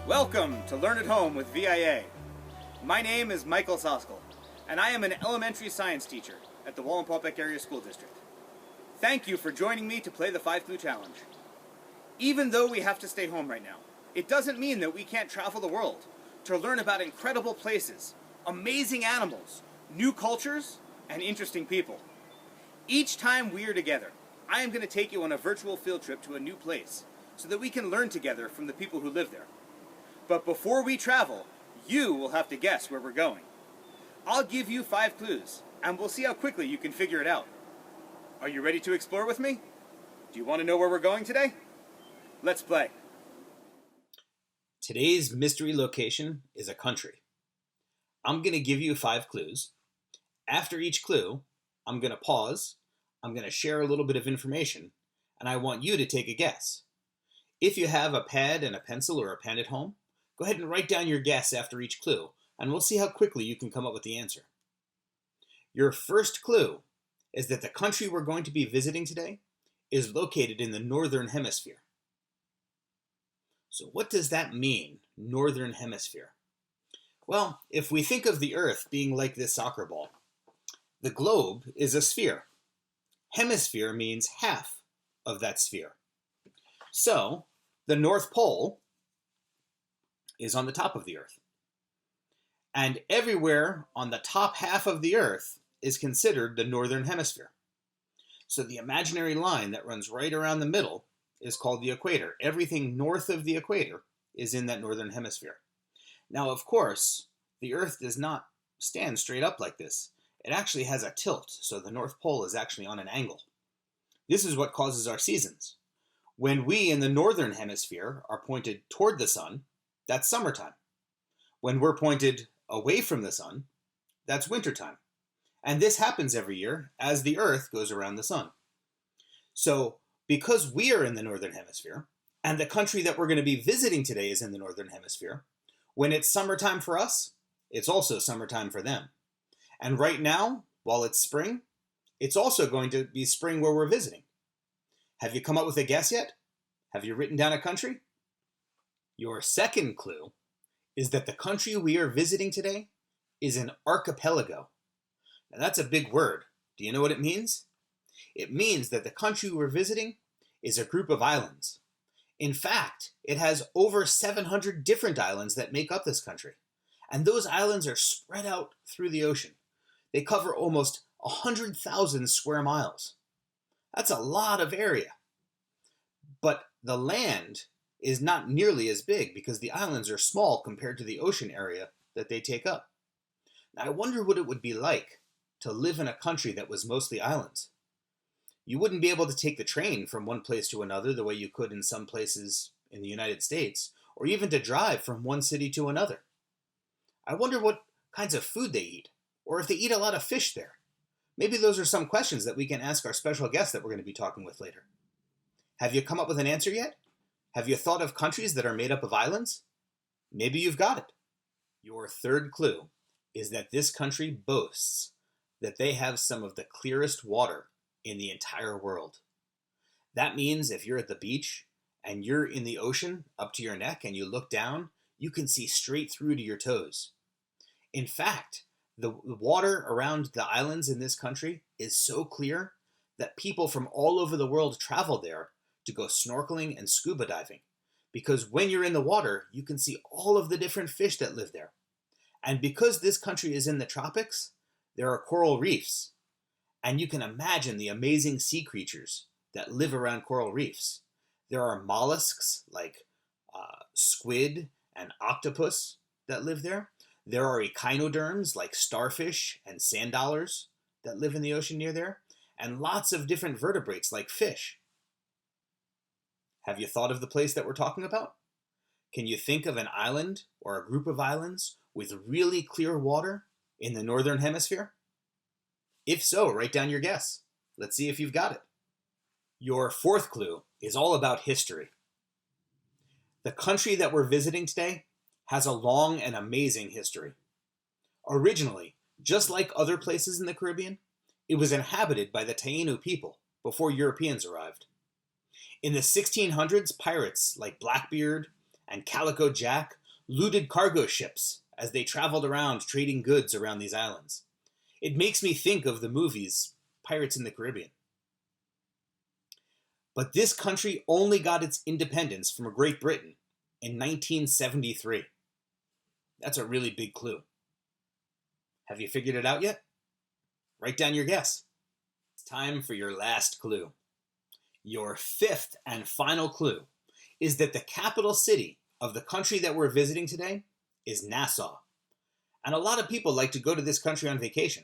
Welcome to Learn at Home with VIA. My name is Michael Soskel, and I am an elementary science teacher at the Wallenpaupack Area School District. Thank you for joining me to play the 5-Clue Challenge. Even though we have to stay home right now, it doesn't mean that we can't travel the world to learn about incredible places, amazing animals, new cultures, and interesting people. Each time we are together, I am going to take you on a virtual field trip to a new place so that we can learn together from the people who live there. But before we travel, you will have to guess where we're going. I'll give you 5 clues, and we'll see how quickly you can figure it out. Are you ready to explore with me? Do you want to know where we're going today? Let's play. Today's mystery location is a country. I'm going to give you 5 clues. After each clue, I'm going to pause, I'm going to share a little bit of information, and I want you to take a guess. If you have a pad and a pencil or a pen at home, go ahead and write down your guess after each clue, and we'll see how quickly you can come up with the answer. Your first clue is that the country we're going to be visiting today is located in the Northern Hemisphere. So what does that mean, Northern Hemisphere? Well, if we think of the Earth being like this soccer ball, the globe is a sphere. Hemisphere means half of that sphere. So, the North Pole is on the top of the Earth. And everywhere on the top half of the Earth is considered the Northern Hemisphere. So the imaginary line that runs right around the middle is called the equator. Everything north of the equator is in that Northern Hemisphere. Now, of course, the Earth does not stand straight up like this. It actually has a tilt, so the North Pole is actually on an angle. This is what causes our seasons. When we in the Northern Hemisphere are pointed toward the sun, that's summertime. When we're pointed away from the sun, that's wintertime. And this happens every year as the Earth goes around the sun. So, because we are in the Northern Hemisphere, and the country that we're going to be visiting today is in the Northern Hemisphere, when it's summertime for us, it's also summertime for them. And right now, while it's spring, it's also going to be spring where we're visiting. Have you come up with a guess yet? Have you written down a country? Your second clue is that the country we are visiting today is an archipelago. Now that's a big word. Do you know what it means? It means that the country we're visiting is a group of islands. In fact, it has over 700 different islands that make up this country. And those islands are spread out through the ocean. They cover almost 100,000 square miles. That's a lot of area. But the land is not nearly as big because the islands are small compared to the ocean area that they take up. Now, I wonder what it would be like to live in a country that was mostly islands. You wouldn't be able to take the train from one place to another the way you could in some places in the United States, or even to drive from one city to another. I wonder what kinds of food they eat, or if they eat a lot of fish there. Maybe those are some questions that we can ask our special guest that we're going to be talking with later. Have you come up with an answer yet? Have you thought of countries that are made up of islands? Maybe you've got it. Your third clue is that this country boasts that they have some of the clearest water in the entire world. That means if you're at the beach and you're in the ocean up to your neck and you look down, you can see straight through to your toes. In fact, the water around the islands in this country is so clear that people from all over the world travel there to go snorkeling and scuba diving. Because when you're in the water, you can see all of the different fish that live there. And because this country is in the tropics, there are coral reefs. And you can imagine the amazing sea creatures that live around coral reefs. There are mollusks like squid and octopus that live there. There are echinoderms like starfish and sand dollars that live in the ocean near there. And lots of different vertebrates like fish. Have you thought of the place that we're talking about? Can you think of an island or a group of islands with really clear water in the Northern Hemisphere? If so, write down your guess. Let's see if you've got it. Your fourth clue is all about history. The country that we're visiting today has a long and amazing history. Originally, just like other places in the Caribbean, it was inhabited by the Taino people before Europeans arrived. In the 1600s, pirates like Blackbeard and Calico Jack looted cargo ships as they traveled around trading goods around these islands. It makes me think of the movies Pirates in the Caribbean. But this country only got its independence from Great Britain in 1973. That's a really big clue. Have you figured it out yet? Write down your guess. It's time for your last clue. Your fifth and final clue is that the capital city of the country that we're visiting today is Nassau. And a lot of people like to go to this country on vacation.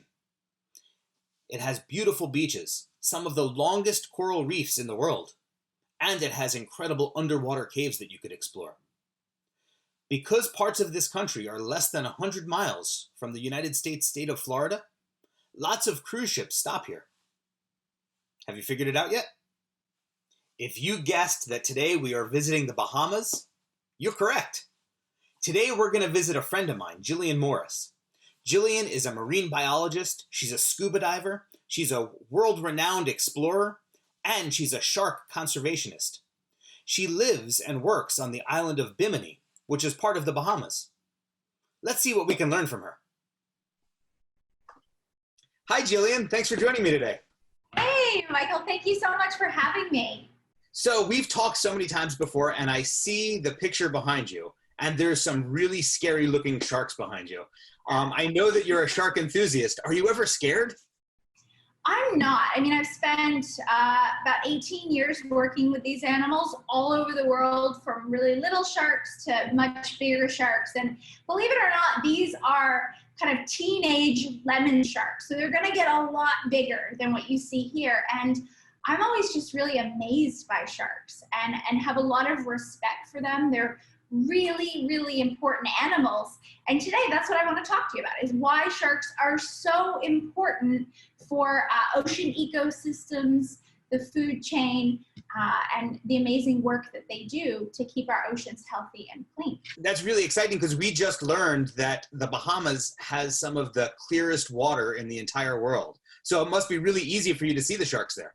It has beautiful beaches, some of the longest coral reefs in the world, and it has incredible underwater caves that you could explore. Because parts of this country are less than 100 miles from the United States state of Florida, lots of cruise ships stop here. Have you figured it out yet? If you guessed that today we are visiting the Bahamas, you're correct. Today we're going to visit a friend of mine, Jillian Morris. Jillian is a marine biologist, she's a scuba diver, she's a world-renowned explorer, and she's a shark conservationist. She lives and works on the island of Bimini, which is part of the Bahamas. Let's see what we can learn from her. Hi, Jillian. Thanks for joining me today. Hey, Michael. Thank you so much for having me. So we've talked so many times before, and I see the picture behind you, and there's some really scary-looking sharks behind you. I know that you're a shark enthusiast. Are you ever scared? I'm not. I mean, I've spent about 18 years working with these animals all over the world, from really little sharks to much bigger sharks. And believe it or not, these are kind of teenage lemon sharks. So they're going to get a lot bigger than what you see here. And I'm always just really amazed by sharks and have a lot of respect for them. They're really, really important animals. And today, that's what I want to talk to you about, is why sharks are so important for ocean ecosystems, the food chain, and the amazing work that they do to keep our oceans healthy and clean. That's really exciting, because we just learned that the Bahamas has some of the clearest water in the entire world. So it must be really easy for you to see the sharks there.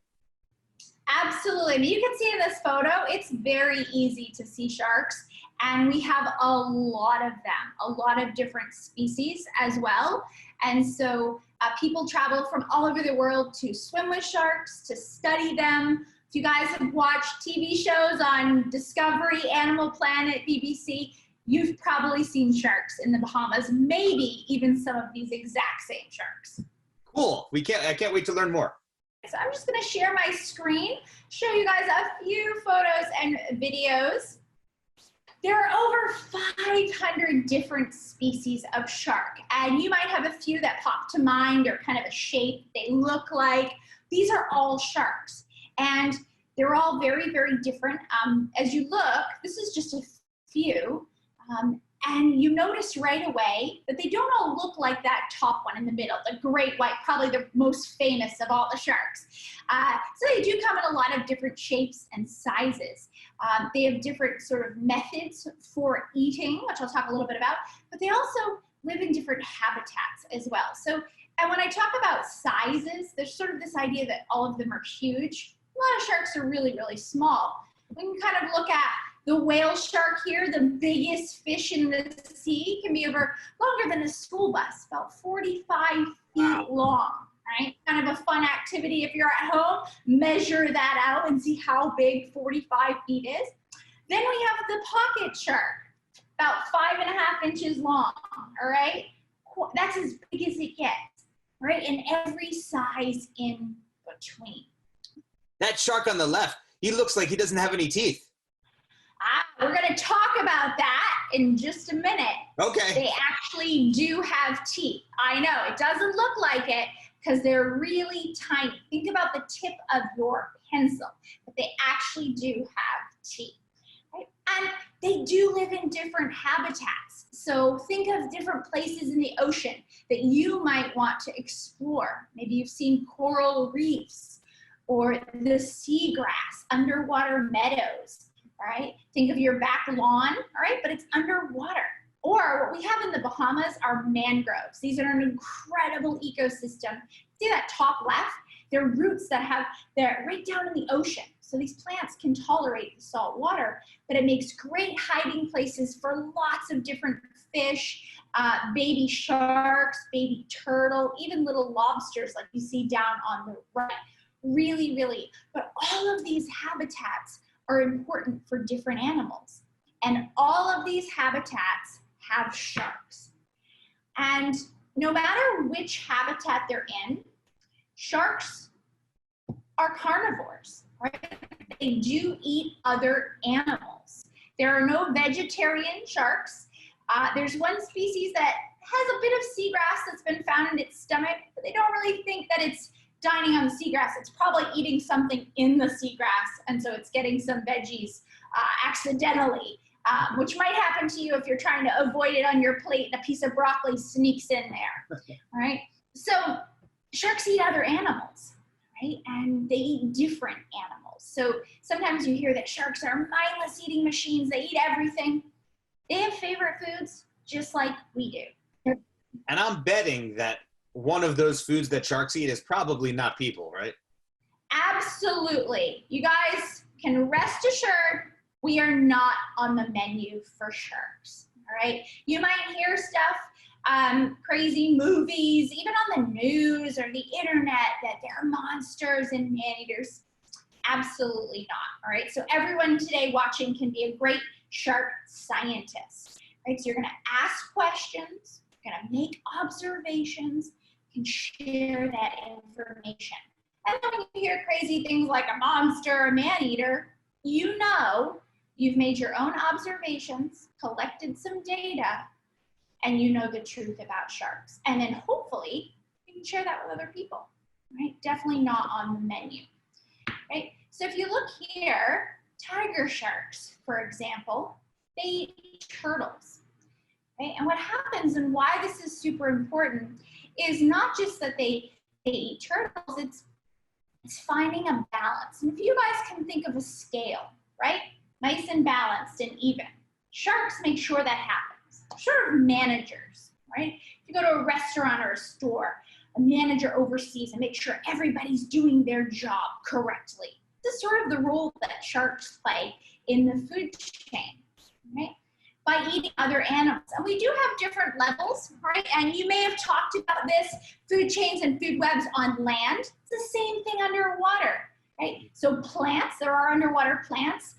Absolutely. I mean, you can see in this photo, it's very easy to see sharks. And we have a lot of them, a lot of different species as well. And so people travel from all over the world to swim with sharks, to study them. If you guys have watched TV shows on Discovery, Animal Planet, BBC, you've probably seen sharks in the Bahamas, maybe even some of these exact same sharks. Cool. I can't wait to learn more. So I'm just going to share my screen, show you guys a few photos and videos. There are over 500 different species of shark, and you might have a few that pop to mind, or kind of a shape they look like. These are all sharks, and they're all very, very different. As you look, this is just a few, and you notice right away that they don't all look like that top one in the middle, the great white, probably the most famous of all the sharks. So they do come in a lot of different shapes and sizes. They have different sort of methods for eating, which I'll talk a little bit about, but they also live in different habitats as well. So, and when I talk about sizes, there's sort of this idea that all of them are huge. A lot of sharks are really, really small. We can kind of look at the whale shark here, the biggest fish in the sea, can be longer than a school bus, about 45 feet long, right? Kind of a fun activity if you're at home, measure that out and see how big 45 feet is. Then we have the pocket shark, about 5.5 inches long, all right? That's as big as it gets, right? And every size in between. That shark on the left, he looks like he doesn't have any teeth. We're going to talk about that in just a minute. Okay. They actually do have teeth. I know, it doesn't look like it because they're really tiny. Think about the tip of your pencil, but they actually do have teeth. Right? And they do live in different habitats. So think of different places in the ocean that you might want to explore. Maybe you've seen coral reefs or the seagrass, underwater meadows. All right, think of your back lawn, all right, but it's underwater. Or what we have in the Bahamas are mangroves. These are an incredible ecosystem. See that top left? They're roots they're right down in the ocean. So these plants can tolerate the salt water, but it makes great hiding places for lots of different fish, baby sharks, baby turtle, even little lobsters like you see down on the right. Really, really. But all of these habitats are important for different animals. And all of these habitats have sharks. And no matter which habitat they're in, sharks are carnivores, right? They do eat other animals. There are no vegetarian sharks. There's one species that has a bit of seagrass that's been found in its stomach, but they don't really think that it's dining on the seagrass. It's probably eating something in the seagrass, and so it's getting some veggies accidentally, which might happen to you if you're trying to avoid it on your plate and a piece of broccoli sneaks in there, all right? So sharks eat other animals, right? And they eat different animals. So sometimes you hear that sharks are mindless eating machines. They eat everything. They have favorite foods just like we do. And I'm betting that one of those foods that sharks eat is probably not people, right? Absolutely. You guys can rest assured we are not on the menu for sharks, all right? You might hear stuff, crazy movies, even on the news or the internet, that there are monsters and man-eaters. Absolutely not, all right? So everyone today watching can be a great shark scientist, right? So you're gonna ask questions, you're gonna make observations, and share that information. And then when you hear crazy things like a monster, a man-eater, you know you've made your own observations, collected some data, and you know the truth about sharks. And then hopefully you can share that with other people, right? Definitely not on the menu, right? So if you look here, tiger sharks, for example, they eat turtles, right? And what happens and why this is super important is not just that they eat turtles, it's finding a balance. And if you guys can think of a scale, right? Nice and balanced and even. Sharks make sure that happens. Sort of managers, right? If you go to a restaurant or a store, a manager oversees and makes sure everybody's doing their job correctly. This is sort of the role that sharks play in the food chain, right? By eating other animals. And we do have different levels, right? And you may have talked about this, food chains and food webs on land. It's the same thing underwater, right? So plants, there are underwater plants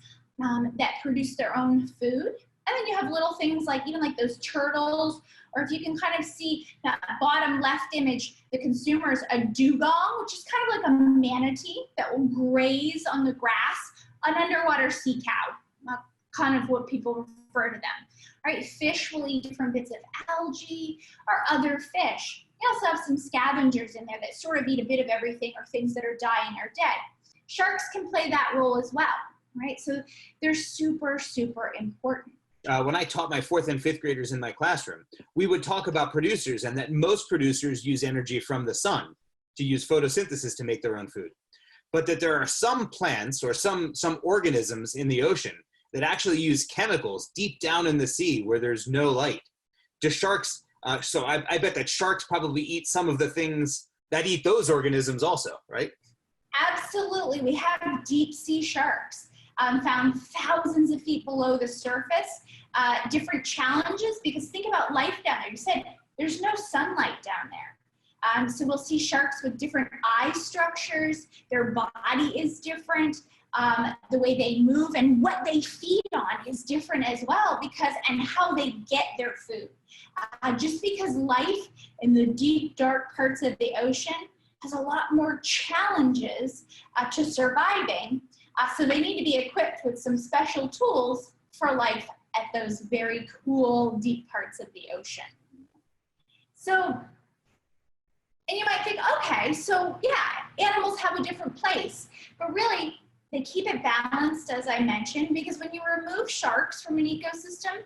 that produce their own food. And then you have little things like, even like those turtles, or if you can kind of see that bottom left image, the consumer's a dugong, which is kind of like a manatee that will graze on the grass, an underwater sea cow, kind of what people refer to them. Right? Fish will eat different bits of algae or other fish. You also have some scavengers in there that sort of eat a bit of everything, or things that are dying or dead. Sharks can play that role as well, right? So they're super, super important. When I taught my 4th and 5th graders in my classroom, we would talk about producers, and that most producers use energy from the sun to use photosynthesis to make their own food. But that there are some plants or some organisms in the ocean that actually use chemicals deep down in the sea where there's no light. Do sharks, so I bet that sharks probably eat some of the things that eat those organisms also, right? Absolutely. We have deep sea sharks found thousands of feet below the surface. Different challenges, because think about life down there. You said there's no sunlight down there. So we'll see sharks with different eye structures. Their body is different. The way they move and what they feed on is different as well, and how they get their food. Just because life in the deep, dark parts of the ocean has a lot more challenges to surviving, so they need to be equipped with some special tools for life at those very cool, deep parts of the ocean. So, and you might think, okay, so yeah, animals have a different place, but really, they keep it balanced, as I mentioned, because when you remove sharks from an ecosystem,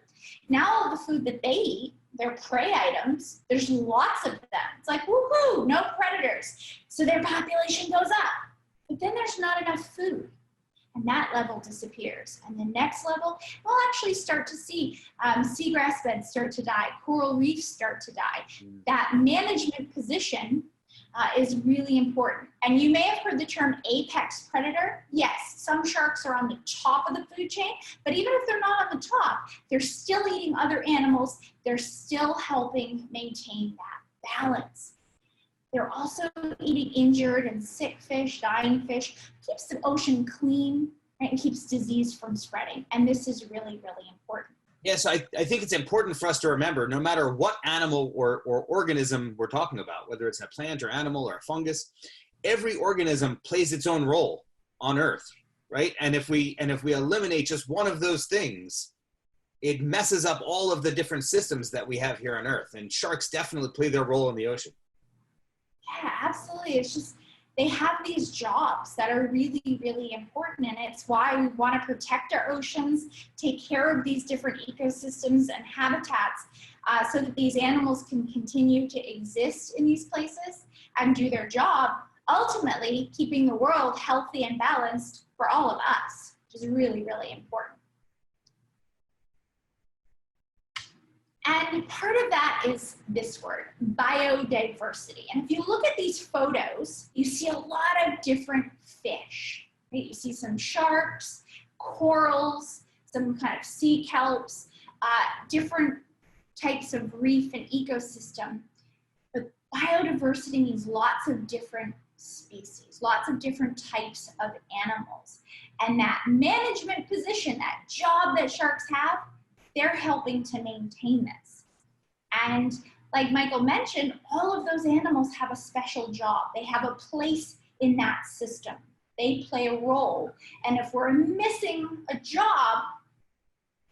now all the food that they eat, their prey items, there's lots of them. It's like, woohoo, no predators. So their population goes up. But then there's not enough food, and that level disappears. And the next level, we'll actually start to see seagrass beds start to die, coral reefs start to die. That management position is really important. And you may have heard the term apex predator. Yes, some sharks are on the top of the food chain, but even if they're not on the top, they're still eating other animals. They're still helping maintain that balance. They're also eating injured and sick fish, dying fish, keeps the ocean clean, right, and keeps disease from spreading. And this is really, really important. Yes, I think it's important for us to remember, no matter what animal or organism we're talking about, whether it's a plant or animal or a fungus, every organism plays its own role on Earth, right? And if we eliminate just one of those things, it messes up all of the different systems that we have here on Earth. And sharks definitely play their role in the ocean. Yeah, absolutely. It's just, they have these jobs that are really, really important, and it's why we want to protect our oceans, take care of these different ecosystems and habitats so that these animals can continue to exist in these places and do their job, ultimately keeping the world healthy and balanced for all of us, which is really, really important. And part of that is this word, biodiversity. And if you look at these photos, you see a lot of different fish. Right? You see some sharks, corals, some kind of sea kelps, different types of reef and ecosystem. But biodiversity means lots of different species, lots of different types of animals. And that management position, that job that sharks have, they're helping to maintain this. And like Michael mentioned, all of those animals have a special job. They have a place in that system. They play a role. And if we're missing a job,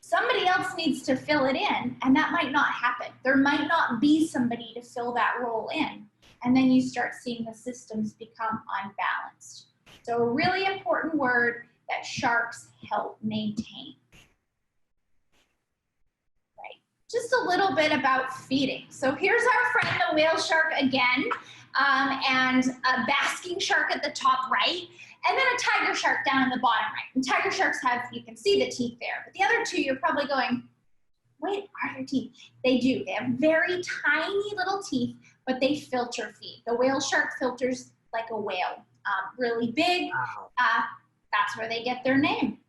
somebody else needs to fill it in, and that might not happen. There might not be somebody to fill that role in. And then you start seeing the systems become unbalanced. So a really important word that sharks help maintain. Just a little bit about feeding. So here's our friend, the whale shark again, and a basking shark at the top right, and then a tiger shark down in the bottom right. And tiger sharks have, you can see the teeth there, but the other two, you're probably going, wait, are there teeth? They do. They have very tiny little teeth, but they filter feed. The whale shark filters like a whale, really big. Wow. That's where they get their name.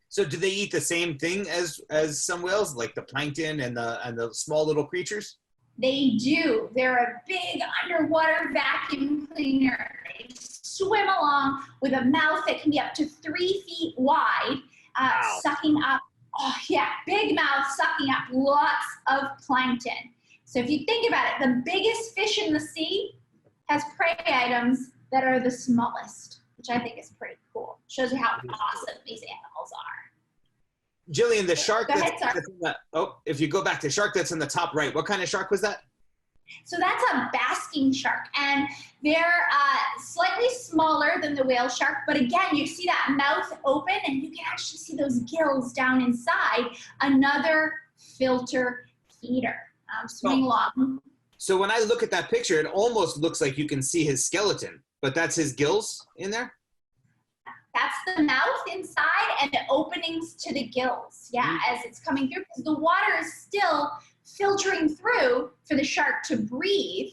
So do they eat the same thing as some whales, like the plankton and the small little creatures? They do. They're a big underwater vacuum cleaner. They swim along with a mouth that can be up to 3 feet wide, Wow. sucking up, oh yeah, big mouth sucking up lots of plankton. So if you think about it, the biggest fish in the sea has prey items that are the smallest, which I think is pretty cool. Shows you how awesome these animals are. Jillian, the shark Go ahead, that's sorry. in the, if you go back to shark that's in the top right, what kind of shark was that? So that's a basking shark, and they're slightly smaller than the whale shark, but again, you see that mouth open and you can actually see those gills down inside, another filter feeder swimming along. So when I look at that picture, it almost looks like you can see his skeleton, but that's his gills in there? That's the mouth inside and the openings to the gills, yeah, as it's coming through, because the water is still filtering through for the shark to breathe.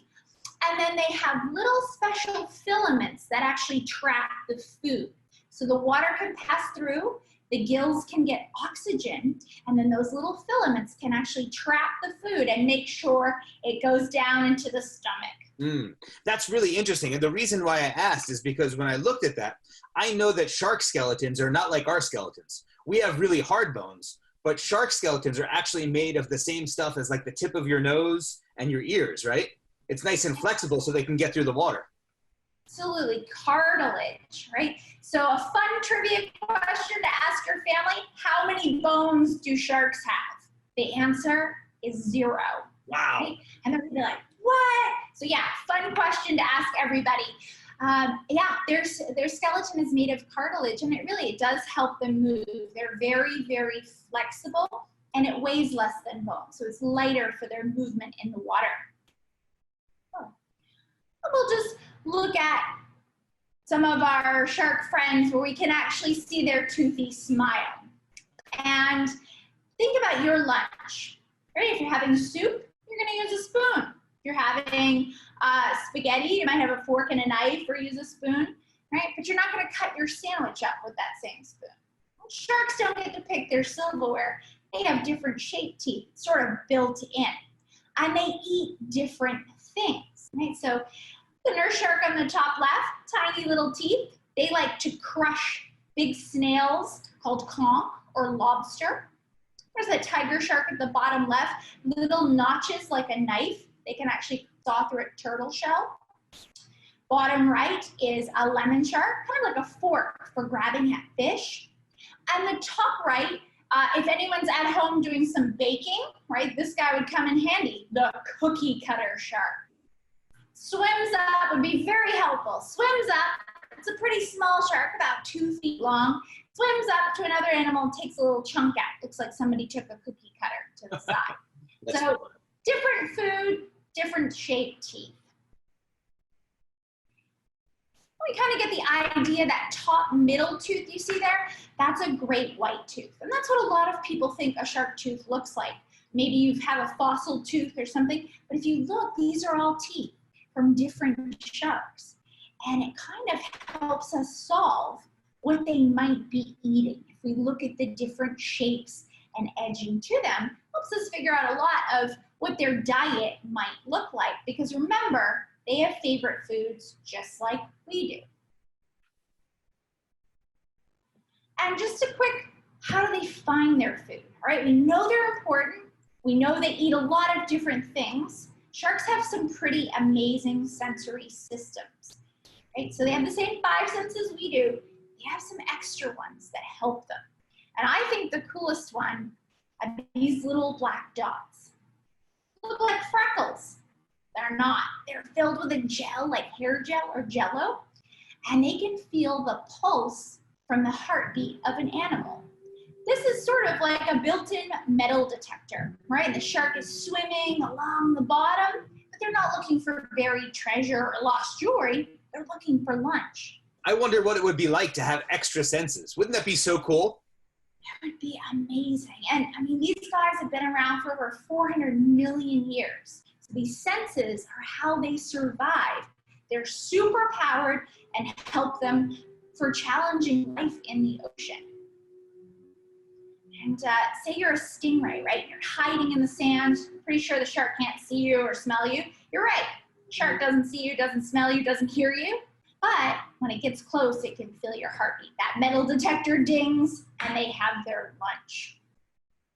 And then they have little special filaments that actually trap the food. So the water can pass through, the gills can get oxygen, and then those little filaments can actually trap the food and make sure it goes down into the stomach. That's really interesting. And the reason why I asked is because when I looked at that, I know that shark skeletons are not like our skeletons. We have really hard bones, but shark skeletons are actually made of the same stuff as like the tip of your nose and your ears, right? It's nice and flexible so they can get through the water. Absolutely, cartilage, right? So a fun trivia question to ask your family, how many bones do sharks have? The answer is 0. Wow. Right? And they're gonna be like, what? So yeah, fun question to ask everybody. Yeah, their skeleton is made of cartilage, and it does help them move. They're very, very flexible, and it weighs less than bone, so it's lighter for their movement in the water. Oh. We'll just look at some of our shark friends where we can actually see their toothy smile. And think about your lunch. Right? If you're having soup, you're gonna use a spoon. you're having spaghetti, you might have a fork and a knife or use a spoon, right? But you're not going to cut your sandwich up with that same spoon. Sharks don't get to pick their silverware. They have different shaped teeth, sort of built in. And they eat different things, right? So the nurse shark on the top left, tiny little teeth. They like to crush big snails called conch or lobster. There's a tiger shark at the bottom left, little notches like a knife. They can actually saw through a turtle shell. Bottom right is a lemon shark, kind of like a fork for grabbing at fish. And the top right, if anyone's at home doing some baking, right, this guy would come in handy, the cookie cutter shark. Swims up, would be very helpful. Swims up, it's a pretty small shark, about 2 feet long. Swims up to another animal, takes a little chunk out. Looks like somebody took a cookie cutter to the side. So cool. Different food, different shaped teeth. We kind of get the idea, that top middle tooth you see there, that's a great white tooth. And that's what a lot of people think a shark tooth looks like. Maybe you have a fossil tooth or something, but if you look, these are all teeth from different sharks. And it kind of helps us solve what they might be eating. If we look at the different shapes and edging to them, helps us figure out a lot of what their diet might look like. Because remember, they have favorite foods just like we do. And just a quick, how do they find their food? All right, we know they're important. We know they eat a lot of different things. Sharks have some pretty amazing sensory systems, right? So they have the same 5 senses we do. They have some extra ones that help them. And I think the coolest one are these little black dots. Look like freckles. They're not. They're filled with a gel, like hair gel or jello, and they can feel the pulse from the heartbeat of an animal. This is sort of like a built-in metal detector, right? The shark is swimming along the bottom, but they're not looking for buried treasure or lost jewelry. They're looking for lunch. I wonder what it would be like to have extra senses. Wouldn't that be so cool? That would be amazing. And I mean, these guys have been around for over 400 million years. So these senses are how they survive. They're super powered and help them for challenging life in the ocean. And say you're a stingray, right? You're hiding in the sand. Pretty sure the shark can't see you or smell you. You're right. Shark doesn't see you, doesn't smell you, doesn't hear you. But when it gets close, it can feel your heartbeat. That metal detector dings, and they have their lunch.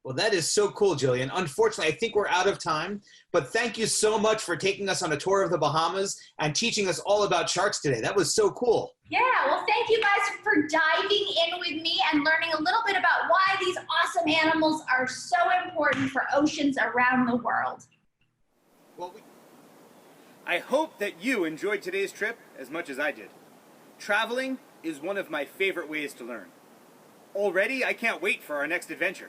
Well, that is so cool, Jillian. Unfortunately, I think we're out of time, but thank you so much for taking us on a tour of the Bahamas and teaching us all about sharks today. That was so cool. Yeah, well, thank you guys for diving in with me and learning a little bit about why these awesome animals are so important for oceans around the world. Well, I hope that you enjoyed today's trip as much as I did. Traveling is one of my favorite ways to learn. Already, I can't wait for our next adventure.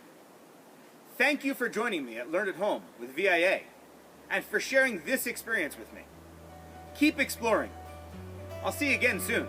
Thank you for joining me at Learn at Home with VIA and for sharing this experience with me. Keep exploring. I'll see you again soon.